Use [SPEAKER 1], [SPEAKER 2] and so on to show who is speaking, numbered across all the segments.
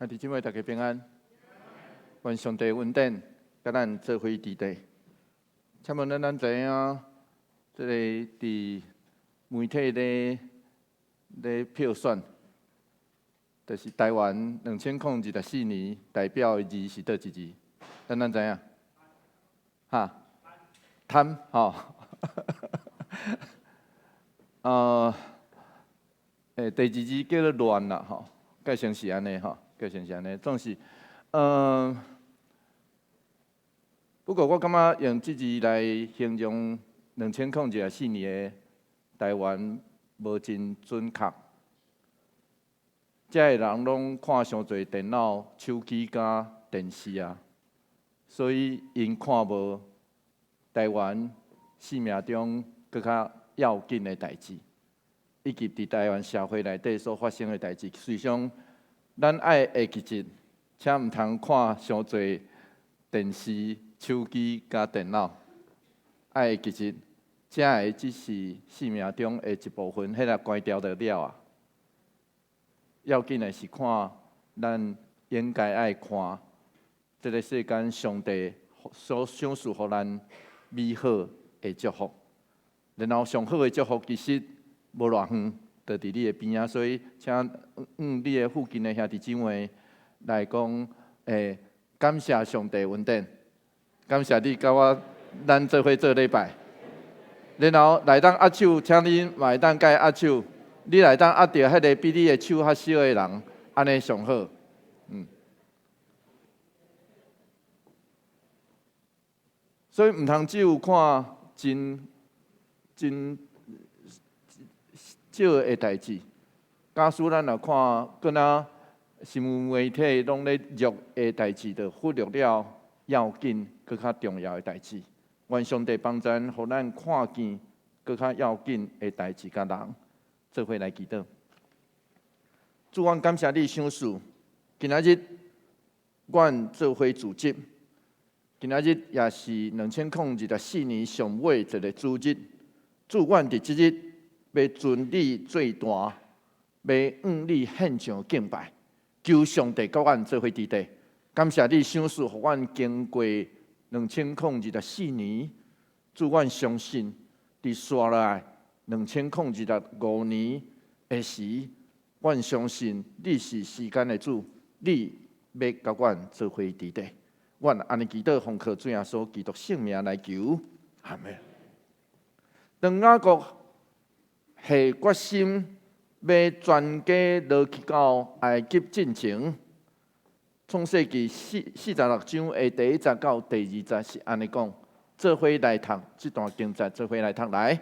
[SPEAKER 1] 弟兄姊妹，大家平安。愿上帝恩典，甲咱做伙伫地。请问咱知影，即个伫媒体咧票选，就是台湾2014年代表的字是倒一字？咱知影？哈？贪吼。第二字叫做乱啦吼，改成是安尼吼。个性是安尼，总是，不过我感觉用这字来形容2014年的台湾无真准确。遮个人拢看伤侪电脑、手机甲电视啊，所以因看无台湾生命中更较要紧的代志，以及伫台湾社会内底所发生的代志，随上。咱爱会记住，请毋通看伤侪电视、手机甲电脑。爱会记住，这个只是生命中的一部分，迄个关掉就了啊。要紧的是看咱应该爱看，这个世间上帝所赏赐予咱美好的祝福。然后上好的祝福其实无偌远。就伫你的边仔，所以请你的附近的兄弟姊妹来讲，感谢上帝恩典，感谢你甲我咱做伙做礼拜，然后来当握手，请你嘛会当甲伊握手，你来当握着迄个比你的手较小的人，安尼上好，所以毋通只有看真少的代志，假使咱若看，搁那新闻媒体拢咧热的代志，就忽略了要紧、搁较重要的代志。愿上帝帮助咱，互咱看见搁较要紧的代志甲人，做伙来祈祷。主，阮感谢你赏赐，今仔日阮做伙组织，今仔日也是2014年上尾一个主日。主，阮伫即日。要尊你最大，要向你献上敬拜，求上帝甲阮做伙伫地。感谢你赏赐，互阮经过2014年，主，阮相信伫接下来2015年的时，阮相信你是时间的主，你要甲阮做伙伫地。阮安尼祈祷，奉靠主耶稣基督圣名来求，阿门。当雅各下决心要全家落去到埃及进前，创世纪46章的第1节到第2节是安尼讲。做伙来读这段经节，做伙来读来。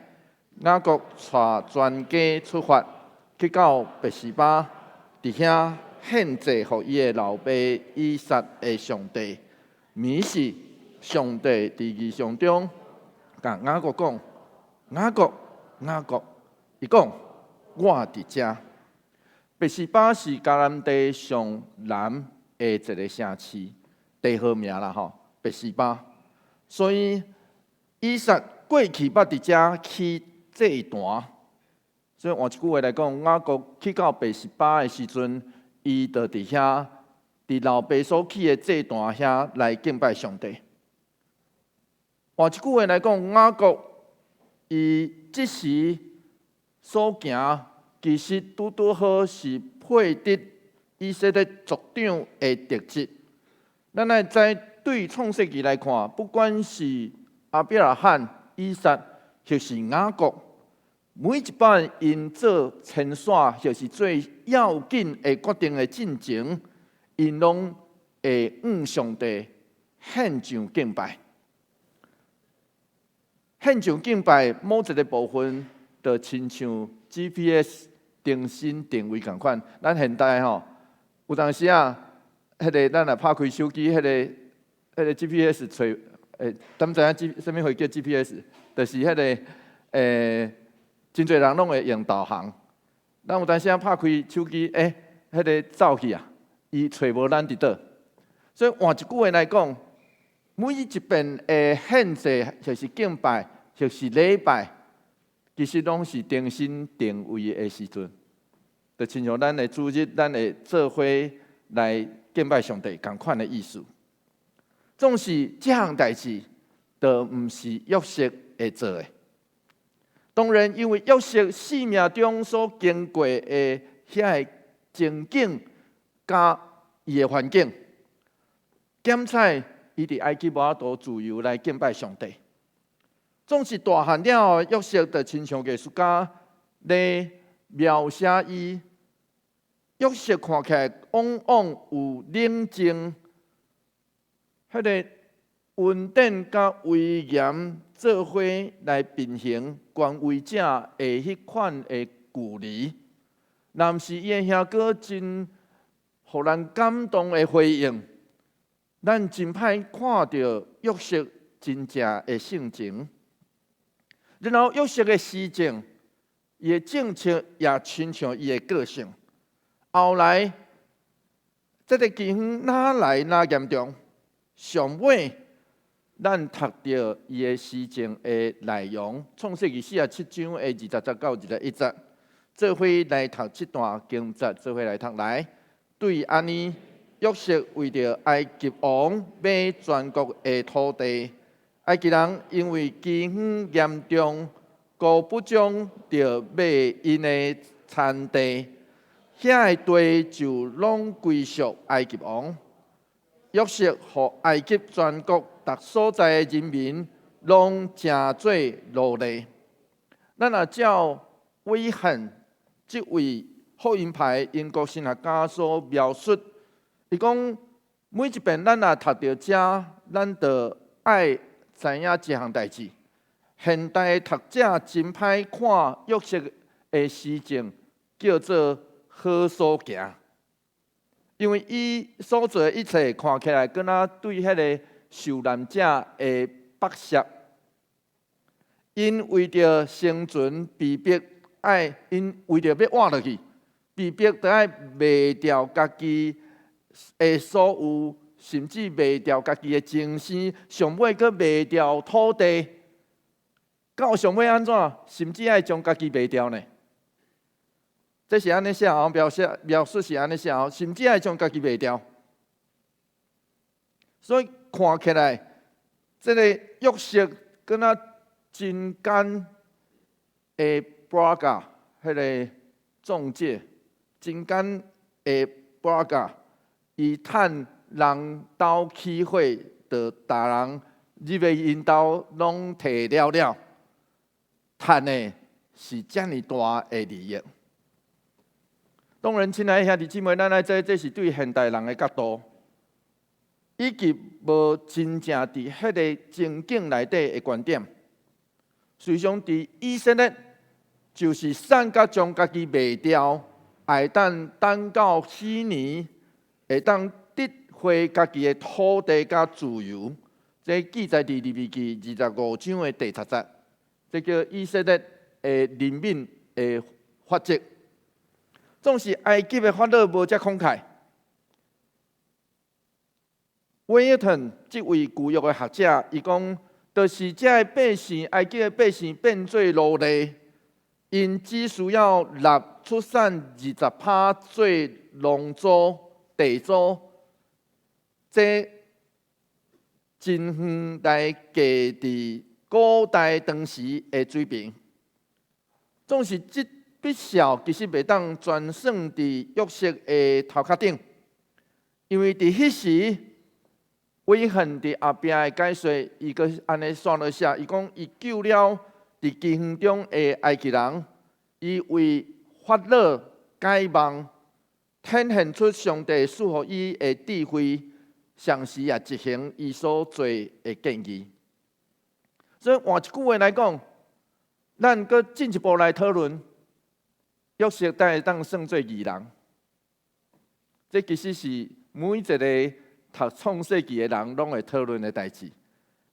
[SPEAKER 1] 雅各带全家出发，去到别是巴，伫遐献祭予伊的老爸以撒的上帝。明是上帝伫异象中，甲雅各讲：雅各，雅各。伊讲：我伫遮。别是巴是迦南地上南的一个城市，地号名啦吼。别是巴，所以以撒过去捌伫遮起祭坛。所以换一句话来讲，雅各去到别是巴的时阵，伊就伫遐，伫老爸所起的祭坛遐来敬拜上帝。换一句话来讲，雅各伊即时所行，其实拄拄好是配得以色列族长的特质。咱来在对创世纪来看，不管是亚伯拉罕、以撒，或是雅各，每一摆因做牵线，或是最要紧的决定的进程，因拢会向上帝献上敬拜。献上敬拜某一个部分。就亲像 GPS 定身定位共款，咱现代吼有当时啊，迄个咱若拍开手机，迄个 GPS 找敢知影什么会叫 GPS？ 就是迄个真侪人拢会用导航。咱有当时啊拍开手机，迄个走去啊，伊找无咱伫倒。所以换一句话来讲，每一遍的献祭，就是敬拜，就是礼拜。其实拢是定身定位的时阵，就亲像咱的主日，咱会做伙来敬拜上帝同款的意思。总是这项代志，都毋是约瑟会做的。当然，因为约瑟生命中所经过的遐个情景，甲伊的环境，检采伊伫埃及无法度自由来敬拜上帝。总是大汉了后，约瑟就亲像艺术家咧描写伊。约瑟看起来往往有冷静，迄个稳定甲威严做伙来平衡权威者的迄款的距离。若毋是伊的兄哥真互人感动的回应，咱真歹看到约瑟真正的性情。然后约瑟的施政，伊的政策也亲像伊的个性。后来，这个情况哪来哪严重？上尾，咱读到伊的施政的内容，创世记47章的20节到21节，做伙来读这段经节，做伙来读来。对安尼，约瑟为着埃及王买全国的土地，埃及人因为饥荒严重，故不将着买因的产地。遐个地就拢归属埃及王。约瑟互埃及全国逐所在的人民，拢诚做奴隶。咱若照威汉这位福音派英国神学家所描述，伊讲每一遍咱若读到这，咱就爱知影一项代志。现代读者真歹看约瑟的施政，叫做好所行，因为伊所做的一切看起来，敢若对迄个受难者的剥削。因为着生存被迫因为着要活落去，被迫得爱卖掉家己的所有，甚至卖掉家己的精神，上尾阁卖掉土地。到上尾安怎？甚至爱将家己卖掉呢？这是安尼写哦，描述是安尼写哦，甚至爱将家己卖掉。所以看起来，这个约瑟敢若真奸的broker，迄个中介，真奸的 broker， 伊趁人斗起火，就大人入去因兜拢摕了了，趁的是遮尔大的利益。当然，亲爱的兄弟姊妹，咱来这是对现代人的角度，以及无真正伫迄个情境内底的观点。实际上，伫以色列就是散甲将家己卖掉，会等到死年，会当得回家己的土地甲自由。这记载伫利未记25章的第7节，这叫以色列的人民的法则。总是埃及的法律无遮慷慨。威尔顿这位旧约的学者，伊讲，就是这百姓，埃及的百姓变做奴隶，因只需要纳出产20%做农租、地租，这真远来价伫古代当时的水平。总是这笔数其实袂当全算伫约瑟的头壳顶，因为伫迄时，威汉伫后壁的解说，伊个安尼线落写，伊讲伊救了伫饥荒中的埃及人，伊为法老解梦，显现出上帝赐予伊的智慧，详细也执行伊所做的建议。所以换一句话来讲，咱搁进一步来讨论。约瑟才会当算做义人，这其实是每一个读创世纪的人拢会讨论的代志。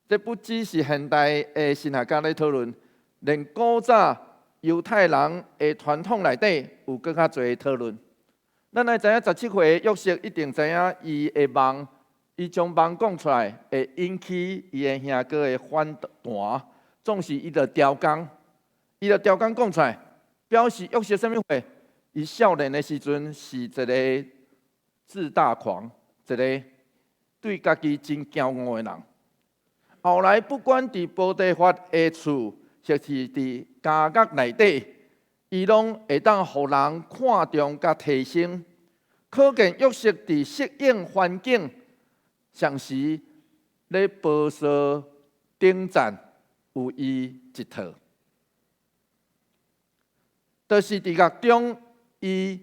[SPEAKER 1] 这不只是现代的神学家咧讨论，连古早犹太人的传统内底有更较侪讨论。咱来知影17岁约瑟一定知影伊的梦，伊将梦讲出来会引起伊的兄哥的反弹，总是伊着调工，讲出来。表示约瑟什么货？伊少年的时阵是一个自大狂，一个对家己真骄傲的人。后来不管伫波提法的厝，或是伫家国内底，伊拢会当互人看重甲提升。可见约瑟伫适应环境，常时咧保守顶战有伊一套。就是伫狱中，伊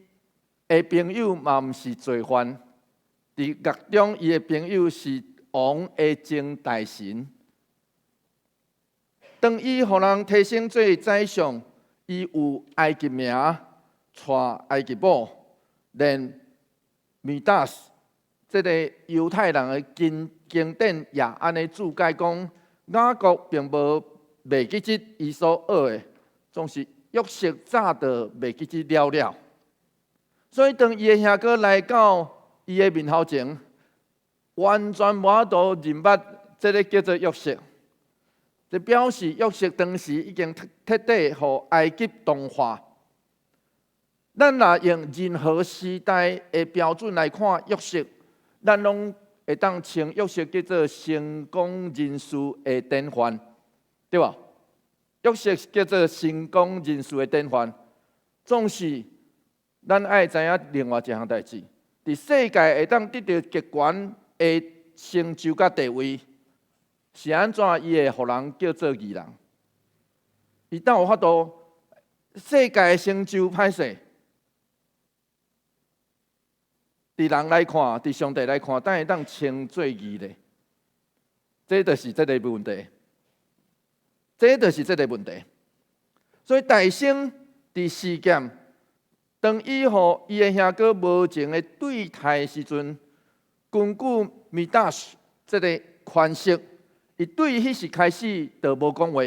[SPEAKER 1] 的朋友嘛毋是罪犯，伫狱中伊的朋友是王的正大臣。当伊互人提升做宰相，伊有埃及名，娶埃及某，连米达斯这个犹太人的经典也安尼注解讲，雅各并无袂记即伊所学的，总是约瑟早就袂记即了。所以当伊的兄哥来到伊的面头前，完全无法度认捌这个叫做约瑟。这表示约瑟当时已经彻底互埃及同化。咱若用任何时代的标准来看约瑟，咱拢会当称约瑟叫做成功人士的典范，对吧？约瑟叫做成功人士的典范。总是咱爱知影另外一项代志，伫世界会当得到极悬的成就甲地位，是安怎？伊会互人叫做义人。伊当有法度世界的成就歹势。伫人来看，伫上帝来看，但会当称做义的，这就是这个问题。这就是这个问题。所以大圣伫事件，当伊互伊的兄哥无情的对待时阵，根据米达斯这个款式，伊对迄时开始就无讲话。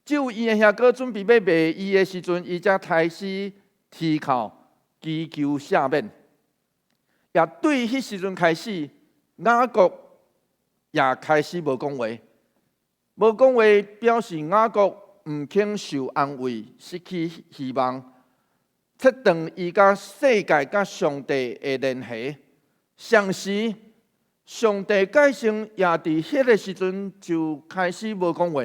[SPEAKER 1] 只有伊的兄哥准备要卖伊的时阵，伊才开始啼哭祈求赦免。也对迄时阵开始，雅各也开始无讲话。无讲话表示雅各毋肯受安慰，失去希望，切断伊甲世界、甲上帝的联系。上时，上帝改成也伫迄个时阵就开始无讲话。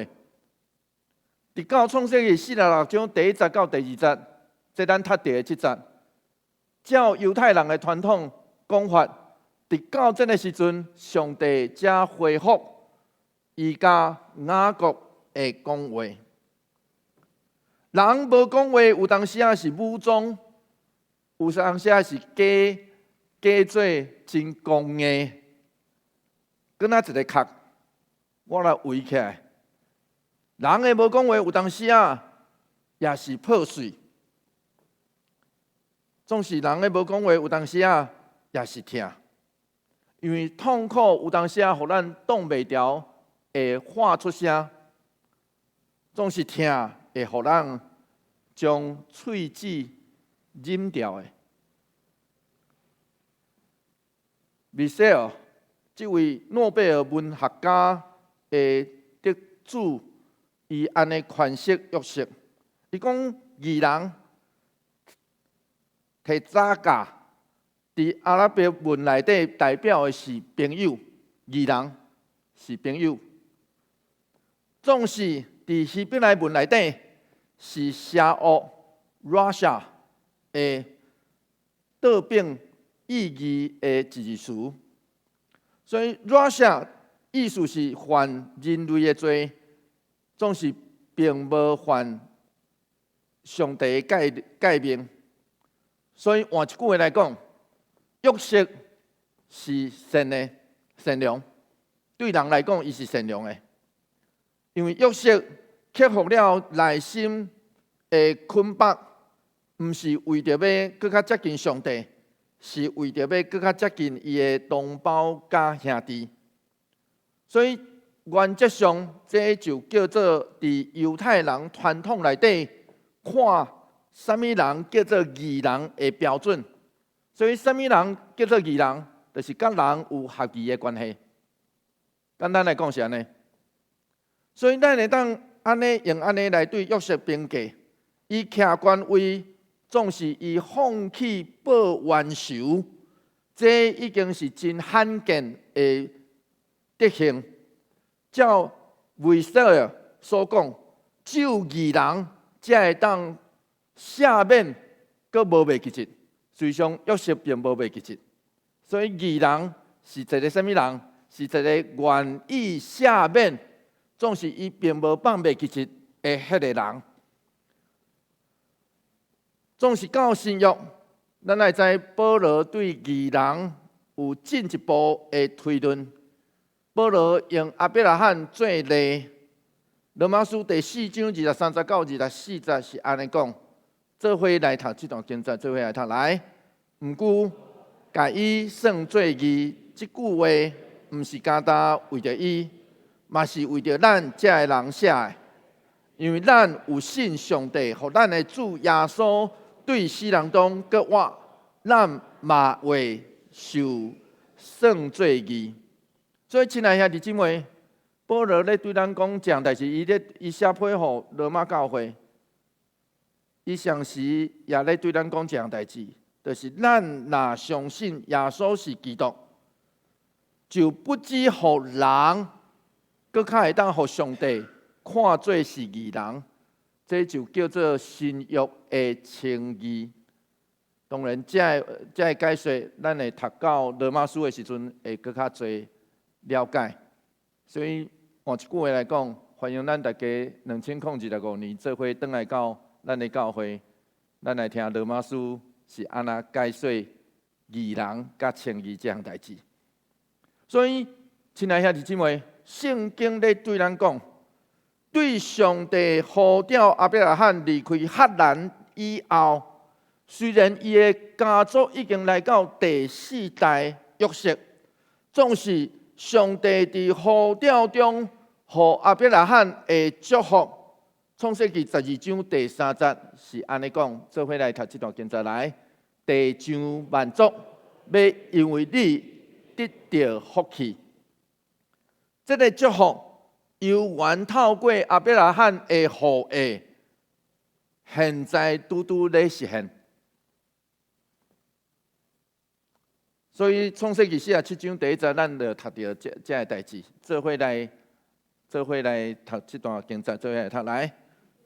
[SPEAKER 1] 伫到创世记46章第1节到第2节，这咱读第7节，照犹太人的传统讲法，伫到这个时阵，上帝才恢复伊甲雅各的讲话。人无讲话，有当时也是武装，有当时也是假做真公义。搁那一个壳，我来围起来。人的无讲话，有当时也是破碎。总是人的无讲话，有当时也是痛，因为痛苦有当时互咱挡袂牢，会喊出声。总是痛会互咱将喙齿忍掉的。米歇尔这位诺贝尔文学家的得主，伊安尼诠释约瑟。伊讲义人摕早教。伫阿拉伯文内底代表的是朋友，义人是朋友。总是伫希伯来文内底是邪恶 Russia 的倒并意义的字词，所以 Russia 意思是犯人类的罪，总是并无犯上帝的诫命。所以换一句话来讲，约瑟是善良，对人来讲，伊是善良的，因为约瑟克服了内心的捆绑，毋是为着要更较接近上帝，是为着要更较接近伊的同胞甲兄弟。所以原则上，这就叫做伫犹太人传统内底看啥物人叫做义人的标准。所以，什么人叫做义人？就是甲人有合义的关系。简单来讲是安尼。所以，咱会当安尼用安尼来对约瑟评价，伊徛官位，总是伊放弃报冤仇，这已经是真罕见的德行。照维塞尔所讲，只有义人才会当赦免，佮无被记责。虽上约瑟并无被记责，所以义人是一个什么人？是一个愿意赦免，总是伊并无放袂记责的迄个人。总是到新约，咱来知保罗对义人有进一步的推论。保罗用亚伯拉罕做例，罗马书第4章23到24节是安尼讲。做伙来读这段经节，做伙来读来。毋过，甲伊算做义，即句话毋是单单为着伊，嘛是为着咱遮个人写的。因为咱有信上帝，互咱的主耶稣对死人中搁活，咱嘛会受算做义。所以，亲爱兄弟姊妹，保罗咧对咱讲这样代志，伊写批互罗马教会。伊上时也咧对咱讲这样代志，就是咱若相信耶稣是基督，就不止互人，搁较会当互上帝看做是义人，这就叫做新约的称义。当然，这个解说，咱会读到罗马书的时阵，会搁较侪了解。所以换一句话来讲，欢迎咱大家2025年做伙转来到咱的教会，咱来听罗马书是安那解说义人甲称义这项代志。所以，亲爱兄弟姊妹，圣经咧对咱讲，对上帝呼召亚伯拉罕离开赫兰以后，虽然伊的家族已经来到第4代约瑟，总是上帝伫呼召中，互亚伯拉罕的祝福。创世纪12章第3节是安尼讲，做伙来读这段经节来。地上万族要因为你得到福气。这个祝福由源透过亚伯拉罕的后裔，现在拄拄咧实现。所以创世纪47章第1节，咱就读到这个代志，做伙来读这段经节，做伙来读来。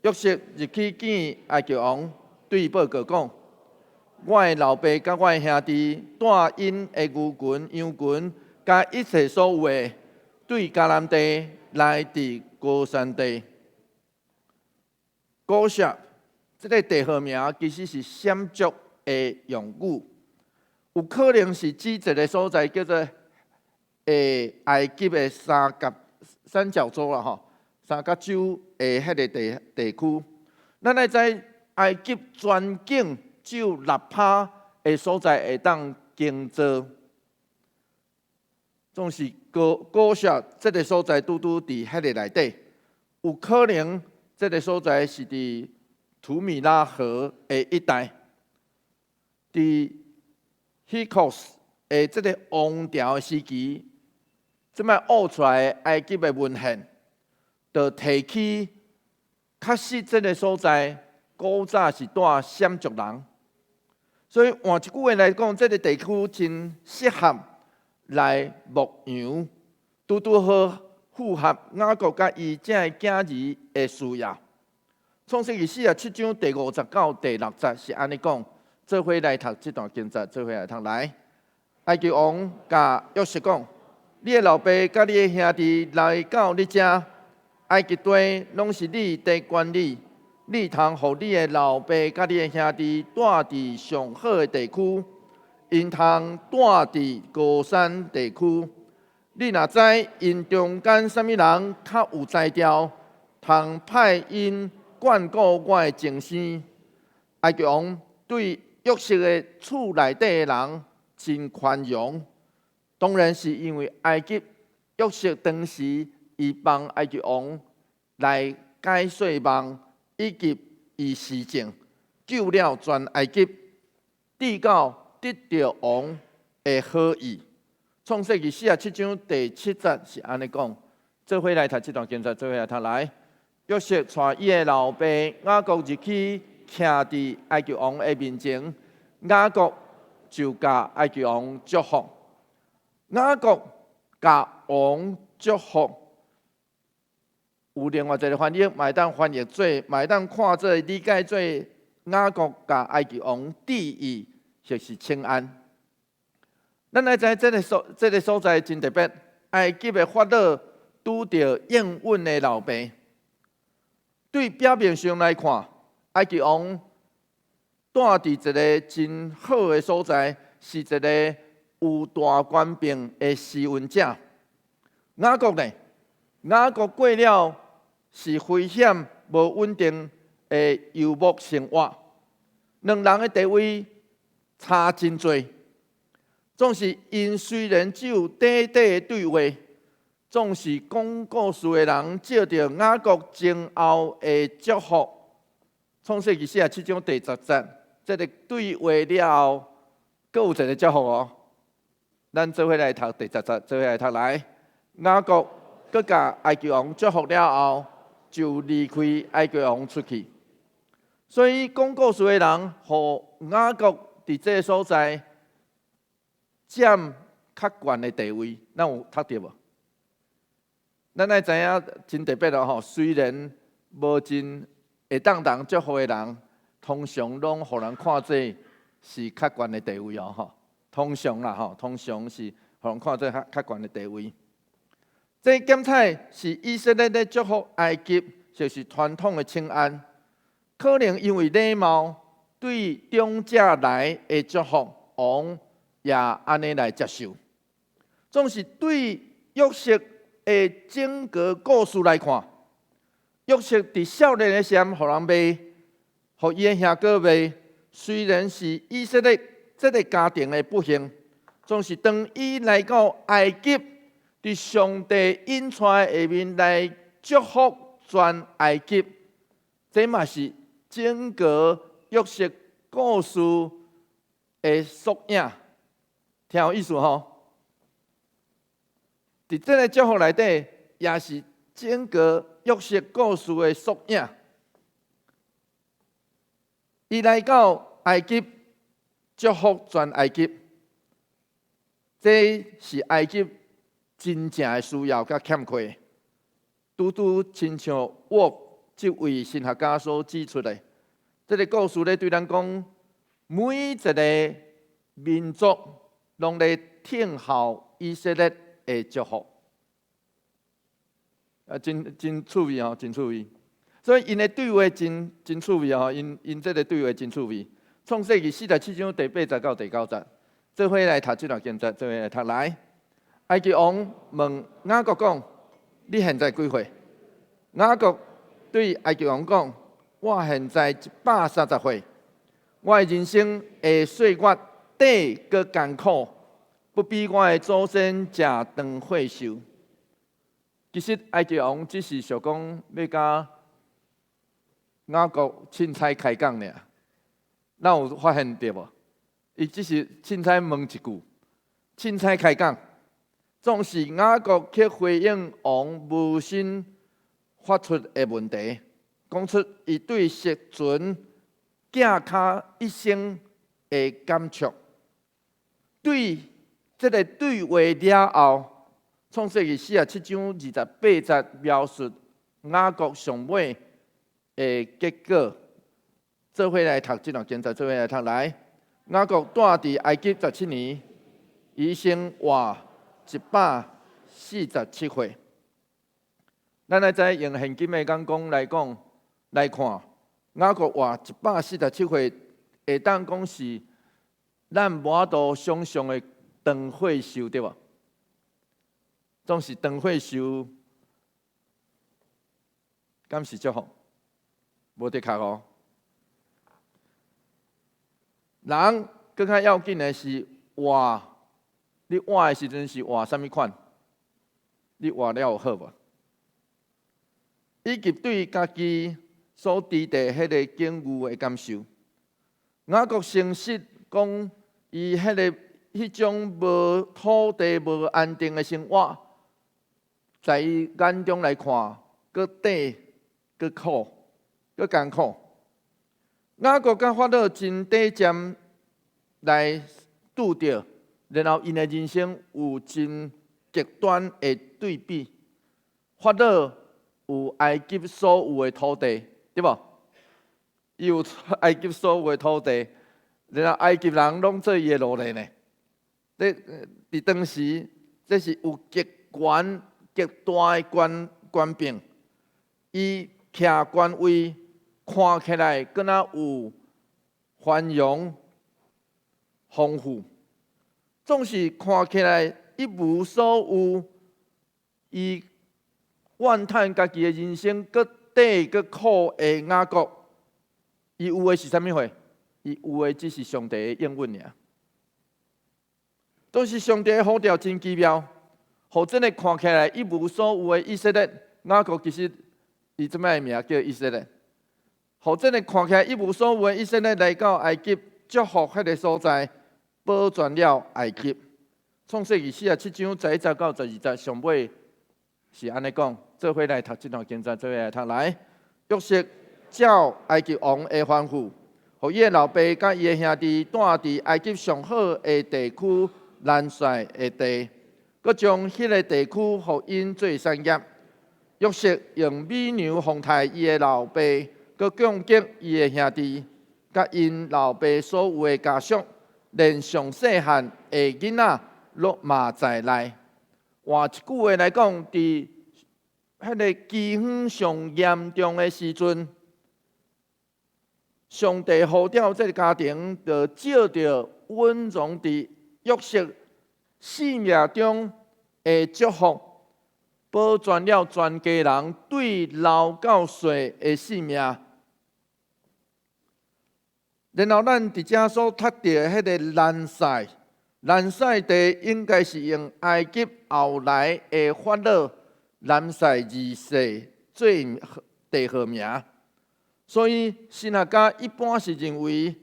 [SPEAKER 1] 约瑟入去见埃及王，对报告讲：我的老爸甲我的兄弟带因的牛群、羊群，甲一切所有的，对迦南地来至歌珊地。歌珊这个地号名其实是闪族的用语，有可能是指一个所在叫做埃及的三角洲啦吼。三角洲的迄个地区，咱来知埃及全境只有6%的所在会当耕作，总是高峡这个所在拄拄伫迄个内底，有可能这个所在是伫图米拉河的一带，伫 Hyksos 的这个王朝时期，即摆挖出来的埃及的文献。就提起，确实这个所在古早是带闪族人，所以换一句话来讲，这个地区真适合来牧羊，拄拄好符合雅各甲伊这个囝儿的需要。创世纪47章第50到第6节是安尼讲，做伙来读这段经节，做伙来读来。埃及王甲约瑟讲：你的老爸甲你的兄弟来到你遮。埃及地拢是你在管理，你通互你的老爸甲你的兄弟住伫上好的地区，因通住伫高山地区。你若知因中间什么人较有才调，通派因眷顾我的情生。埃及王对约瑟的厝内底的人真宽容，当然是因为埃及约瑟当时。伊帮埃及王来解说梦，以及伊施政，救了全埃及，直到得到王的好意。创世纪47章第7节是安尼讲，做伙来读这段经节，做伙来读来。约瑟带伊的老爸雅各入去，徛伫埃及王的面前，雅各就甲埃及王祝福。雅各甲王祝福，有另外一个翻译，买当翻译做，买当看做理解做雅各甲埃及王旨意，就是请安。咱来知这个所在真特别，埃及的法老拄着应允的老爸。对表面上来看，埃及王住伫一个真好的所在，是一个有大官兵的施恩者。雅各呢？雅各过了是危险无稳定的游牧生活，两人的地位差真多。总是因虽然只有短短的对话，总是讲故事的人借着雅各前后的祝福，创世纪47章第10节，这个对话了后，阁有一个祝福哦。咱做伙来读第10节，做伙来读来。雅各阁甲埃及王祝福了后，就离开埃及王出去。所以讲故事的人，互雅各伫这个所在占较悬的地位，咱有读到无？咱爱知影真特别咯吼。虽然无真会当人祝福的人，通常拢互人看做是较悬的地位哦吼。通常啦吼，通常是互人看做较悬的地位。这检采是以色列的祝福埃及，就是传统的请安。可能因为礼貌对中者来的祝福，王也安尼来接受。总是对约瑟的整个故事来看，约瑟伫少年的时阵，互人卖，互伊的兄哥卖。虽然是以色列这个家庭的不幸，总是当伊来到埃及，伫上帝引出下面来祝福全埃及，这嘛是整个约瑟故事的缩影，听有意思吼。伫这个祝福内底，也是整个约瑟故事的缩影。伊来到埃及，祝福全埃及，这是埃及真正的需要甲欠缺。拄拄亲像我这位神学家所指出的，这个故事咧对咱讲，每一个民族拢咧听候以色列的祝福，真趣味哦，真趣味。所以因的对话真趣味哦，因这个对话真趣味。创世纪47章第8节到第9节，做伙来读这段经节，做伙来读来。埃及王问雅各讲：“你现在几岁？”雅各对埃及王讲：“我现在130岁，我的人生的岁月短搁艰苦，不比我的祖先食长岁寿。”其实埃及王只是想讲要甲雅各凊彩开讲尔，咱有发现对无？伊只是凊彩问一句，凊彩开讲。总是雅各去回应王无心发出的问题，讲出伊对食存囝脚一生的感触。对这个对话了后，创世纪47章28节描述雅各上尾的结果。做伙来读这段经节，做伙来读来。雅各住伫埃及17年，伊生活147岁。咱来知用现今的眼光来看，雅各活147岁，会当讲是咱无法度想象的长岁寿，对无？总是长岁寿，敢是祝福？无得卡哦。人更较要紧的是活。你活的时阵是活什么款？你活了有好无？以及对家己所伫地迄个境遇的感受，雅各诚实讲，伊迄种无土地、无安定的生活，在伊眼中来看，佫短、佫苦、佫艰苦。雅各甲法老真短暂来拄着，然后因的人生有真极端的对比。法老有埃及所有的土地，对无？伊有埃及所有的土地，然后埃及人拢做伊的奴隶呢。伫当时，这是有极悬、极大的权柄，伊徛官位，看起来敢若有繁荣丰富，总是看起来一无所有。伊怨叹家己的人生，搁底搁苦的雅各，伊有的是啥物货？伊有的只是上帝的应允尔。都是上帝的呼召真奇妙，互真个看起来一无所有的以色列，雅各其实伊即摆名叫以色列。互真个看起来一无所有的以色列来到埃及，祝福迄个所在，保全了埃及。创世纪47章11节到12节，上尾是安尼讲。做伙来读这段经文，做伙来读来。约瑟照埃及王的吩咐，互伊的老爸甲伊的兄弟住伫埃及上好的地区。南塞的地，佮将迄个地区互因做产业。约瑟用美牛奉待伊的老爸，佮供给伊的兄弟，甲因老爸所有的家属，连上细汉的囡仔，落嘛在内。换一句话来讲，伫迄个饥荒上严重的时阵，上帝呼召这个家庭，就照着温容伫约瑟性命中的祝福，保全了全家人对老到岁的性命。然后咱伫遮所读到迄个南塞地，应该是用埃及后来的法老南塞二世做地号名，所以神学家一般是认为，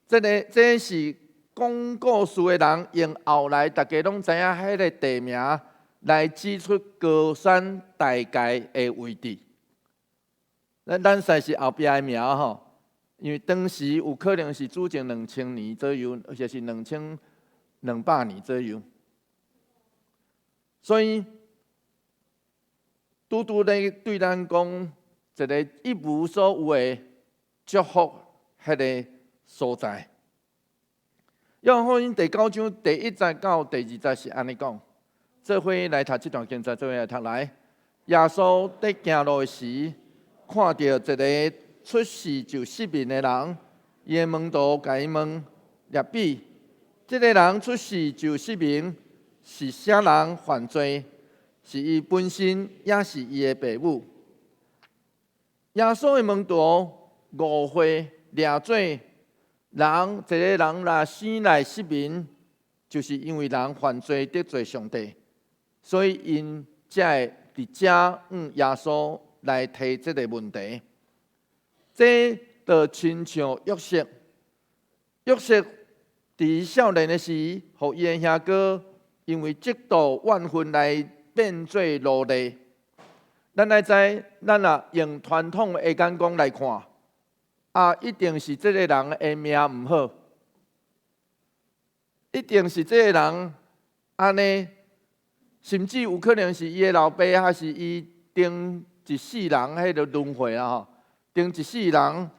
[SPEAKER 1] 这是讲故事的人用后来大家拢知影迄个地名来指出高山大概的位置。南塞是后壁的名吼，因为当时有可能是主前2000年左右，或者是2200年左右，所以拄拄咧对咱讲一个一无所有的祝福，迄个所在。约翰福音第9章第1节到第2节是安尼讲，做伙来读这段经文，做伙来读来。耶稣在行路时，看到一个出世就失明的人，伊的门徒甲伊问：rabbi比，这个人出世就失明，是啥人犯罪？是伊本身，也是伊的父母？耶稣的门徒误会掠做。一个人若生来失明，就是因为人犯罪得罪上帝，所以因才会伫遮耶稣来提这个问题。这就亲像约瑟伫少年的时，互伊的兄哥因为嫉妒怨恨来变做奴隶。咱来知，咱若用传统的眼光来看。一定是这个人的命唔好，一定是这个人安尼，甚至有可能是伊的老爸，还是伊定一世人迄个轮回啊吼，定一世人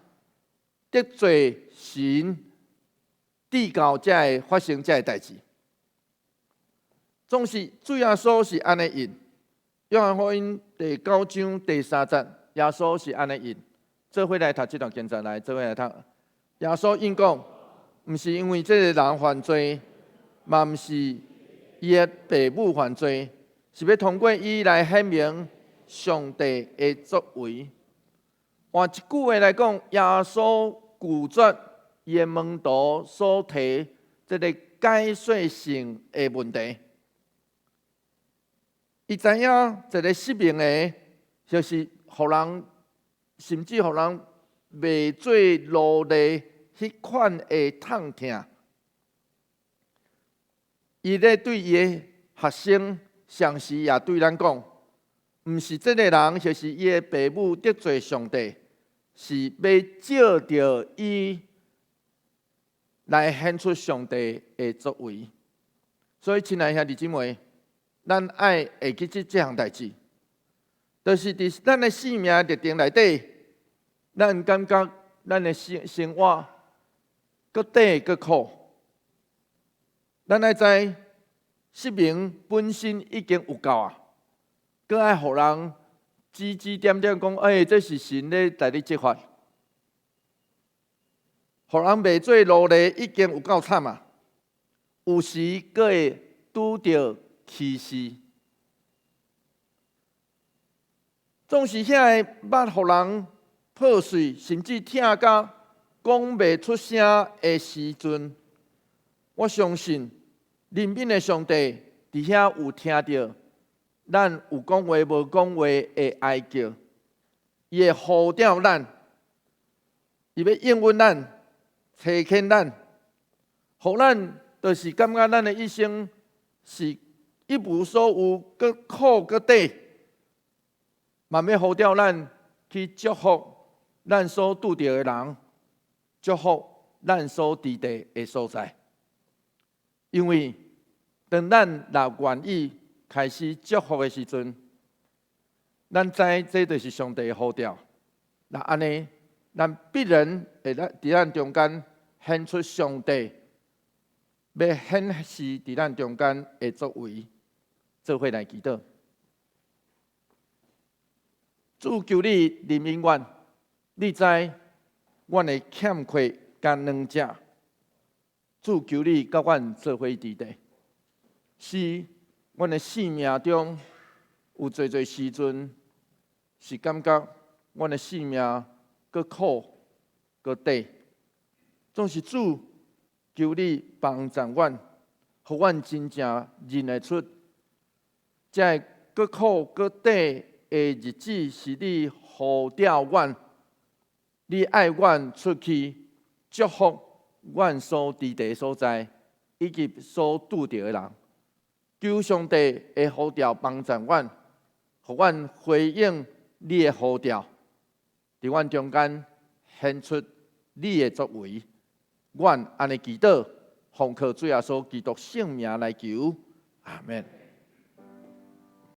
[SPEAKER 1] 得罪神，至到才会发生这个代志。总是主耶稣是安尼应，约翰福音第9章第3节，耶稣是安尼应。做伙来读这段经文来，做伙来读。耶稣应讲，毋是因为这个人犯罪，嘛毋是伊的父母犯罪，是要通过伊来显明上帝的作为。换一句话来讲，耶稣拒绝伊的门徒所提这个解说性的问题。伊知影一个失明的，就是互人。甚至互人袂做奴隶迄款的痛痛，伊咧对伊的学生上司也对咱讲，毋是这个人，就是伊的父母得罪上帝，是要照着伊来显出上帝的作为。所以，亲爱兄弟姊妹，咱爱会记即项代志，就是伫咱的生命历程内底，咱感觉咱的生活搁短搁苦，咱爱知失明本身已经有够啊，搁爱互人指指点点讲，这是神咧在你执法，互人袂做奴隶已经有够惨啊！有时搁会拄着歧视，总是遐个捌互人破碎，甚至疼甲讲袂出声的时阵，我相信怜悯的上帝伫遐有听到咱有讲话无讲话的哀叫，伊会呼召咱，伊要应允咱，找见咱，互咱就是感觉咱的一生是一无所有，搁苦搁短，嘛要呼召咱去祝福咱所拄着的人，祝福咱所伫地的所在。因为当咱若愿意开始祝福的时阵，咱知这就是上帝的呼召。那安尼，咱必然会伫咱中间显出上帝要显示伫咱中间的作为，做伙来祈祷。主求你怜悯阮，你知阮的欠缺甲软弱。主求你甲阮做伙伫地，是阮的生命中有侪侪时阵，是感觉阮的生命搁苦搁短，总是主求你帮助阮，互阮真正认得出，这搁苦搁短的日子是你呼召阮，你爱阮出去祝福阮所伫地所在，以及所拄着的人。求上帝的呼召帮助阮，互阮回应你的呼召，伫阮中间显出你的作为。阮安尼祈祷，奉靠主耶稣基督圣名来求，阿门。